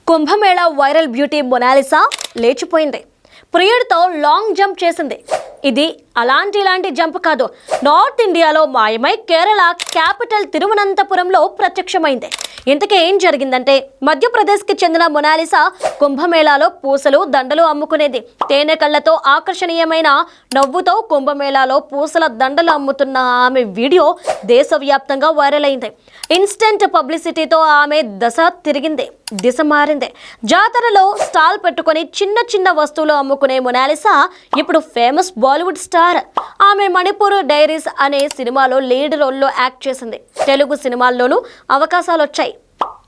Kumbh Mela viral beauty Mona Lisa లేచిపోయింది. ప్రియుడితో long jump చేసింది. ఇది ఇలాంటి జంప్ కాదు. నార్త్ ఇండియాలో మాయమై కేరళ క్యాపిటల్ తిరువనంతపురంలో ప్రత్యక్షమైంది. ఇంతకీ ఏం జరిగిందంటే, మధ్యప్రదేశ్కి చెందిన మొనాలిసా కుంభమేళాలో పూసలు దండలు అమ్ముకునేది. తేనె కళ్ళతో ఆకర్షణీయమైన నవ్వుతో కుంభమేళాలో పూసల దండలు అమ్ముతున్న ఆమె వీడియో దేశవ్యాప్తంగా వైరల్ అయింది. ఇన్స్టెంట్ పబ్లిసిటీతో ఆమె దిశ మారింది. జాతరలో స్టాల్ పెట్టుకుని చిన్న వస్తువులు అమ్ముకునే మొనాలిసా ఇప్పుడు ఫేమస్ బాలీవుడ్ స్టార్. ఆమె మణిపూర్ డైరీస్ అనే సినిమాలో లీడ్ రోల్లో యాక్ట్ చేసింది. తెలుగు సినిమాల్లోనూ అవకాశాలు వచ్చాయి.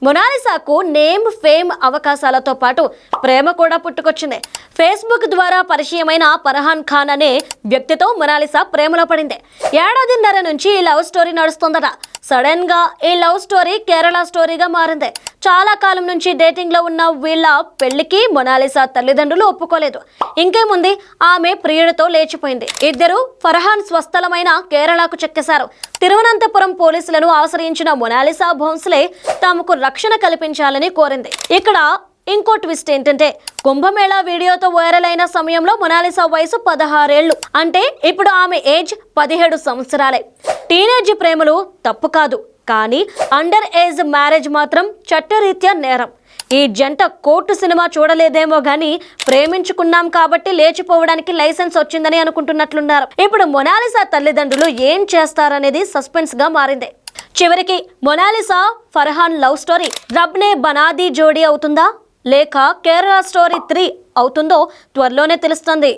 మొనాలిసాకు నేమ్, ఫేమ్, అవకాశాలతో పాటు ప్రేమ కూడా పుట్టుకొచ్చింది. ఫేస్బుక్ ద్వారా పరిచయమైన ఫర్హాన్ ఖాన్ అనే వ్యక్తితో మొనాలిసా ప్రేమలో పడింది. ఏడాదిన్నర నుంచి ఈ లవ్ స్టోరీ నడుస్తుందట. సడన్ గా ఈ లవ్ స్టోరీ కేరళ స్టోరీగా మారింది. చాలా కాలం నుంచి డేటింగ్ లో ఉన్న వీళ్ళ పెళ్లికి మొనాలిసా తల్లిదండ్రులు ఒప్పుకోలేదు. ఇంకేముంది, ఆమె ప్రియుడితో లేచిపోయింది. ఇద్దరు ఫర్హాన్ స్వస్థలమైన కేరళకు చెక్కేశారు. తిరువనంతపురం పోలీసులను ఆశ్రయించిన మొనాలిసా భోంస్లే తమకు రక్షణ కల్పించాలని కోరింది. ఇక్కడ ఇంకో ట్విస్ట్ ఏంటంటే, కుంభమేళా వీడియోతో వైరల్ అయిన సమయంలో మొనాలిసా వయసు 16 ఏళ్లు. అంటే ఇప్పుడు ఆమె ఏజ్ 17 సంవత్సరాలే. టీనేజ్ ప్రేమలు తప్పు కాదు, కానీ అండర్ ఏజ్ మ్యారేజ్ మాత్రం చట్టరీత్యా నేరం. ఈ జంట కోర్టు సినిమా చూడలేదేమో గానీ ప్రేమించుకున్నాం కాబట్టి లేచిపోవడానికి లైసెన్స్ వచ్చిందని అనుకుంటున్నట్లున్నారు. ఇప్పుడు మొనాలిసా తల్లిదండ్రులు ఏం చేస్తారనేది సస్పెన్స్ గా మారింది. చివరికి మొనాలిసా ఫర్హాన్ లవ్ స్టోరీ రబ్నే బనాదీ జోడీ అవుతుందా, లేక కేరళ స్టోరీ 3 అవుతుందో త్వరలోనే తెలుస్తుంది.